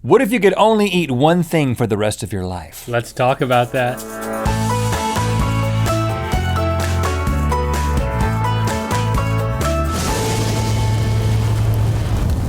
What if you could only eat one thing for the rest of your life? Let's talk about that.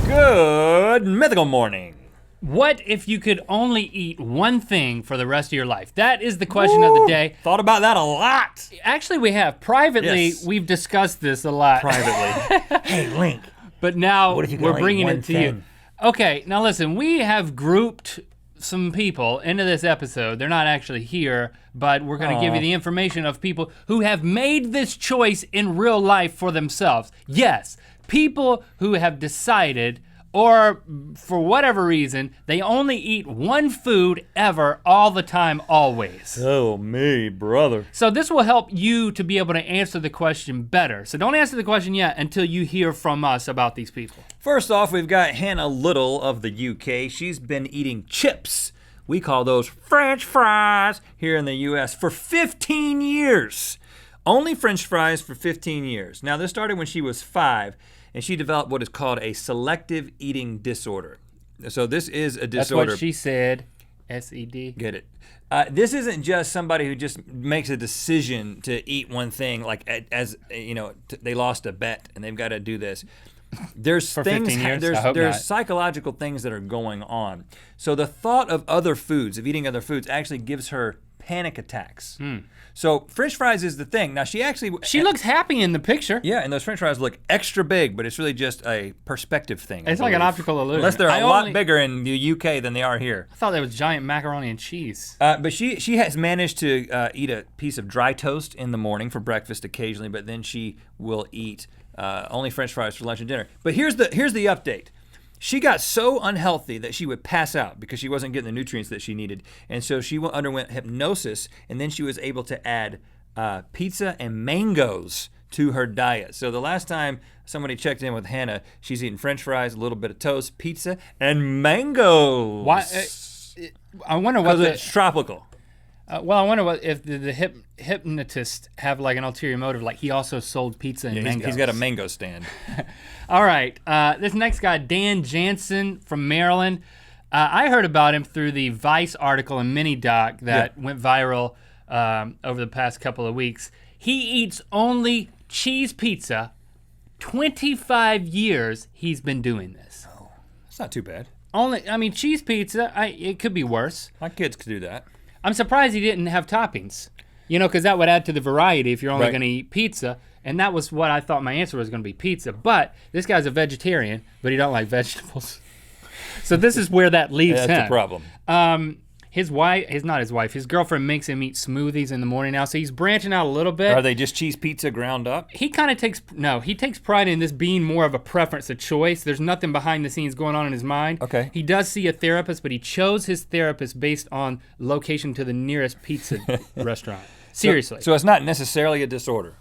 Good mythical morning. What if you could only eat one thing for the rest of your life? That is the question of the day. Thought about that a lot. Actually, we have. Privately, Yes. we've discussed this a lot. Privately. Hey, Link. But now What if you could we're only eat bringing one it to you. thing? Okay, now listen, we have grouped some people into this episode. They're not actually here, but we're gonna give you the information of people who have made this choice in real life for themselves. Yes, people who have decided, or for whatever reason, they only eat one food ever, all the time, always. Oh, me, brother. So this will help you to be able to answer the question better. So don't answer the question yet until you hear from us about these people. First off, we've got Hannah Little of the UK. She's been eating chips. We call those French fries here in the US for 15 years. Only French fries for 15 years. Now this started when she was 5, and she developed what is called a selective eating disorder. So this is a disorder. That's what she said, SED. Get it. This isn't just somebody who just makes a decision to eat one thing, like as you know, they lost a bet and they've got to do this. There's For things, 15 years? I there's hope not. psychological things that are going on. So the thought of other foods, of eating other foods, actually gives her panic attacks. So French fries is the thing. Now She looks happy in the picture. yeah, and those French fries look extra big, but it's really just a perspective thing. I It's like an believe. optical illusion. Unless they're I a lot only- bigger in the UK than they are here. I thought that was giant macaroni and cheese. But she has managed to eat a piece of dry toast in the morning for breakfast occasionally, but then she will eat only French fries for lunch and dinner. But here's the update. She got so unhealthy that she would pass out because she wasn't getting the nutrients that she needed. And so she underwent hypnosis, and then she was able to add pizza and mangoes to her diet. So the last time somebody checked in with Hannah, she's eating French fries, a little bit of toast, pizza, and mangoes. Why? I wonder what Because it's tropical. well, I wonder what if the hypnotist have like an ulterior motive, like he also sold pizza and mangoes. He's got a mango stand. All right, this next guy, Dan Jansen from Maryland. I heard about him through the Vice article and mini doc that went viral over the past couple of weeks. He eats only cheese pizza. 25 years he's been doing this. It's not too bad. Cheese pizza, it could be worse. My kids could do that. I'm surprised he didn't have toppings. You know, because that would add to the variety if you're only Right. gonna eat pizza. And that was what I thought my answer was gonna be, pizza. But this guy's a vegetarian, but he don't like vegetables. So this is where that leaves him. That's the problem. His girlfriend makes him eat smoothies in the morning now, so he's branching out a little bit. Are they just cheese pizza ground up? He kind of takes pride in this being more of a preference, a choice. There's nothing behind the scenes going on in his mind. Okay. He does see a therapist, but he chose his therapist based on location to the nearest pizza restaurant. Seriously. So it's not necessarily a disorder.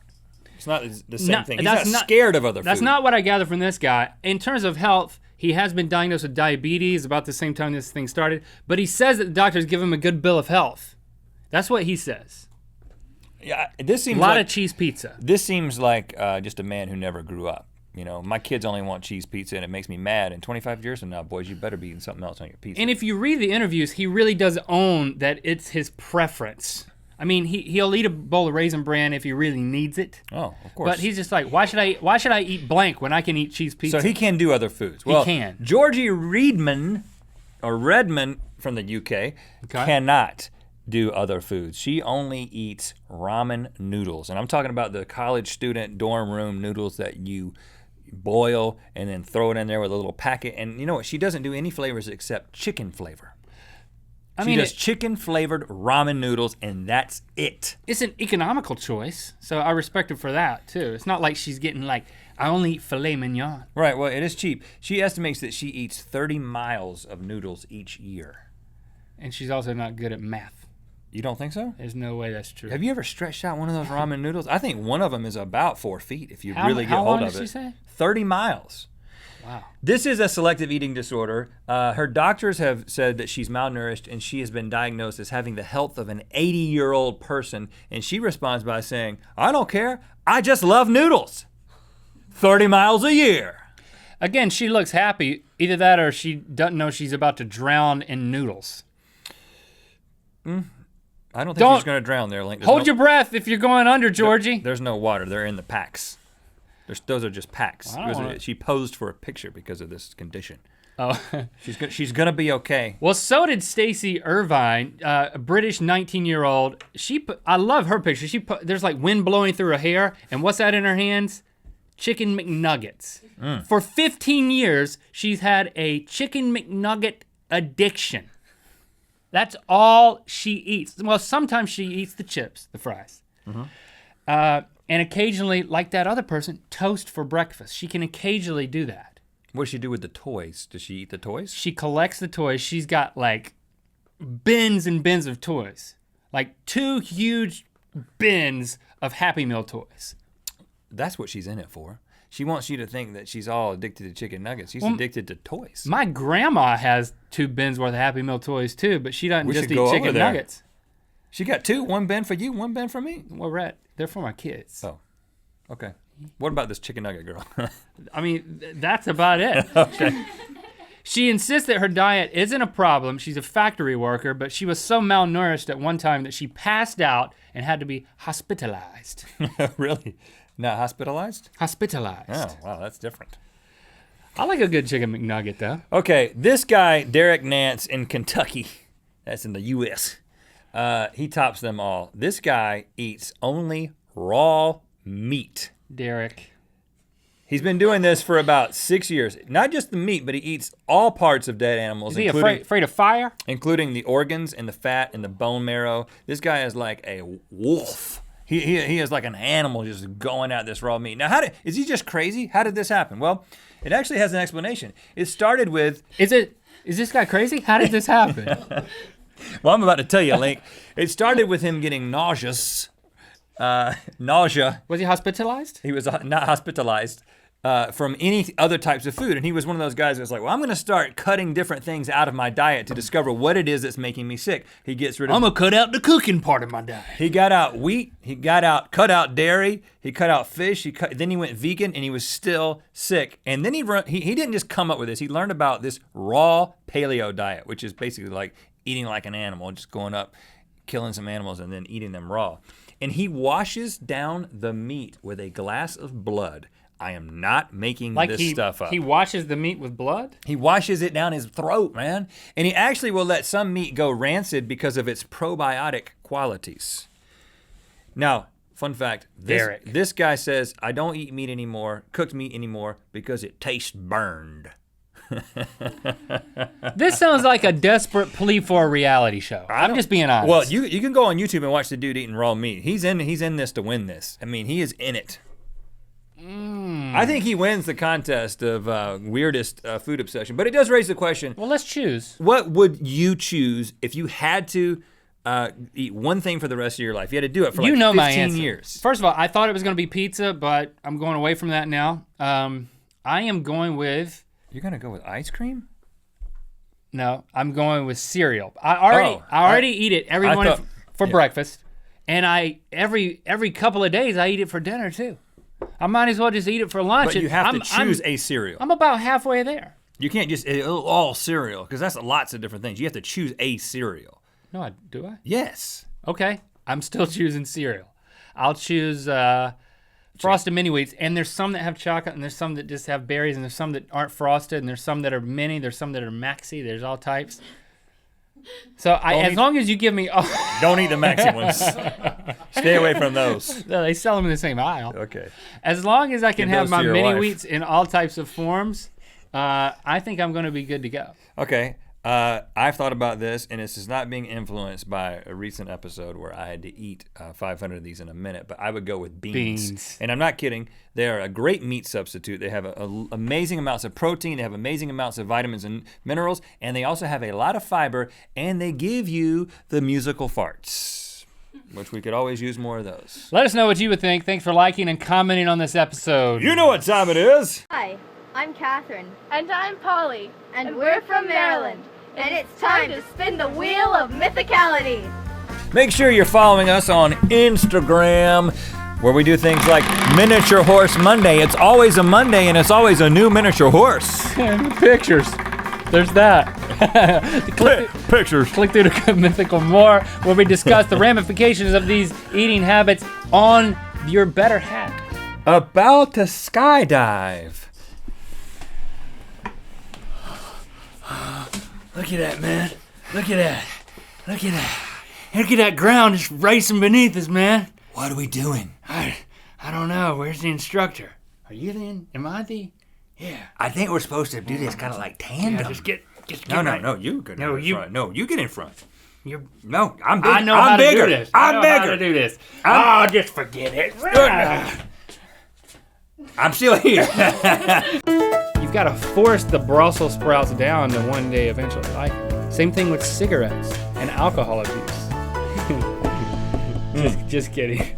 It's not the same No, thing. He's that's not scared of other food. That's not what I gather from this guy. In terms of health, he has been diagnosed with diabetes about the same time this thing started, but he says that the doctors give him a good bill of health. That's what he says. Yeah, this A seems lot like, of cheese pizza. This seems like just a man who never grew up. You know, my kids only want cheese pizza, and it makes me mad. And 25 years from now, boys, you better be eating something else on your pizza. And if you read the interviews, he really does own that it's his preference. I mean, he'll eat a bowl of Raisin Bran if he really needs it. Oh, of course. But he's just like, why should I eat blank when I can eat cheese pizza? So he can do other foods. Well, can. Georgie Redman from the UK cannot do other foods. She only eats ramen noodles. And I'm talking about the college student dorm room noodles that you boil and then throw it in there with a little packet. And you know what? She doesn't do any flavors except chicken flavor. She does chicken flavored ramen noodles, and that's it. It's an economical choice, so I respect her for that too. It's not like she's getting like, I only eat filet mignon. Right, well, it is cheap. She estimates that she eats 30 miles of noodles each year. And she's also not good at math. You don't think so? There's no way that's true. Have you ever stretched out one of those ramen noodles? I think one of them is about 4 feet if you How really get hold long of did it. she say? 30 miles. Wow. This is a selective eating disorder. Her doctors have said that she's malnourished, and she has been diagnosed as having the health of an 80-year-old person. And she responds by saying, I don't care. I just love noodles. 30 miles a year. Again, she looks happy. Either that or she doesn't know she's about to drown in noodles. I don't think she's going to drown there, Link. Hold your breath if you're going under, Georgie. There's no water. They're in the packs. Those are just packs. She posed for a picture because of this condition. Oh. She's gonna be okay. Well, so did Stacey Irvine, a British 19-year-old. I love her picture. There's like wind blowing through her hair, and what's that in her hands? Chicken McNuggets. For 15 years, she's had a Chicken McNugget addiction. That's all she eats. Well, sometimes she eats the chips, the fries. And occasionally, like that other person, toast for breakfast. She can occasionally do that. What does she do with the toys? Does she eat the toys? She collects the toys. She's got like bins and bins of toys. Like 2 huge bins of Happy Meal toys. That's what she's in it for. She wants you to think that she's all addicted to chicken nuggets. She's addicted to toys. My grandma has 2 bins worth of Happy Meal toys too, but she doesn't just eat chicken nuggets. She got 2, 1 bin for you, 1 bin for me. Well, Rhett, they're for my kids. Oh, okay. What about this chicken nugget girl? I mean, that's about it. Okay. She insists that her diet isn't a problem. She's a factory worker, but she was so malnourished at one time that she passed out and had to be hospitalized. Really? Not hospitalized? Hospitalized. Oh, wow, that's different. I like a good chicken McNugget, though. Okay, this guy, Derek Nance in Kentucky, that's in the U.S., he tops them all. This guy eats only raw meat. Derek. He's been doing this for about 6 years. Not just the meat, but he eats all parts of dead animals. Is he afraid of fire? Including the organs and the fat and the bone marrow. This guy is like a wolf. He is like an animal just going at this raw meat. Now, is he just crazy? How did this happen? Well, it actually has an explanation. It started with... Is this guy crazy? How did this happen? Well, I'm about to tell you, Link. It started with him getting nausea. Was he hospitalized? He was not hospitalized from any other types of food. And he was one of those guys that's like, well, I'm going to start cutting different things out of my diet to discover what it is that's making me sick. He gets rid of... I'm going to cut out the cooking part of my diet. He got out wheat. He cut out dairy. He cut out fish. Then he went vegan, and he was still sick. And then he didn't just come up with this. He learned about this raw paleo diet, which is basically like eating like an animal, just going up, killing some animals, and then eating them raw. And he washes down the meat with a glass of blood. I am not making this stuff up. He washes the meat with blood? He washes it down his throat, man. And he actually will let some meat go rancid because of its probiotic qualities. Now, fun fact, this guy says, I don't eat meat anymore, cooked meat anymore, because it tastes burned. This sounds like a desperate plea for a reality show. I'm just being honest. Well, you can go on YouTube and watch the dude eating raw meat. He's in this to win this. I mean, he is in it. I think he wins the contest of weirdest food obsession. But it does raise the question. Well, let's choose. What would you choose if you had to eat one thing for the rest of your life? You had to do it for like 15 my answer. years. First of all, I thought it was going to be pizza, but I'm going away from that now. I am going with... You're going to go with ice cream? No, I'm going with cereal. I already eat it every morning for breakfast. And every couple of days I eat it for dinner too. I might as well just eat it for lunch. But you have to choose a cereal. I'm about halfway there. You can't just all cereal, because that's lots of different things. You have to choose a cereal. No, do I? Yes. Okay, I'm still choosing cereal. I'll choose Frosted Mini Wheats, and there's some that have chocolate, and there's some that just have berries, and there's some that aren't frosted, and there's some that are mini, there's some that are maxi, there's all types. So as long as you give me... Don't eat the maxi ones. Stay away from those. No, they sell them in the same aisle. Okay. As long as I can have my mini wheats in all types of forms, I think I'm going to be good to go. Okay. I've thought about this, and this is not being influenced by a recent episode where I had to eat 500 of these in a minute, but I would go with beans. And I'm not kidding. They are a great meat substitute. They have amazing amounts of protein. They have amazing amounts of vitamins and minerals, and they also have a lot of fiber, and they give you the musical farts, which we could always use more of those. Let us know what you would think. Thanks for liking and commenting on this episode. You know what time it is. Hi, I'm Catherine. And I'm Polly. And we're from Maryland. And it's time to spin the wheel of mythicality. Make sure you're following us on Instagram. where we do things like Miniature Horse Monday. It's always a Monday, and it's always a new miniature horse. Pictures. There's that. Pictures. Click through to Mythical More, where we discuss the ramifications of these eating habits on your better hat. About to skydive. Look at that, man. Look at that. Look at that. Look at that ground just racing beneath us, man. What are we doing? I don't know. Where's the instructor? Are you the? Am I the? Yeah. I think we're supposed to do this kind of like tandem. Yeah, just get No, right. you get No, in you- front. No, you get in front. You're, No, I'm big. I know I'm how bigger. to do this. I'm I know bigger. how to do this. Just forget it. I'm still here. You've got to force the Brussels sprouts down to one day eventually like it. Same thing with cigarettes and alcohol abuse. Just kidding.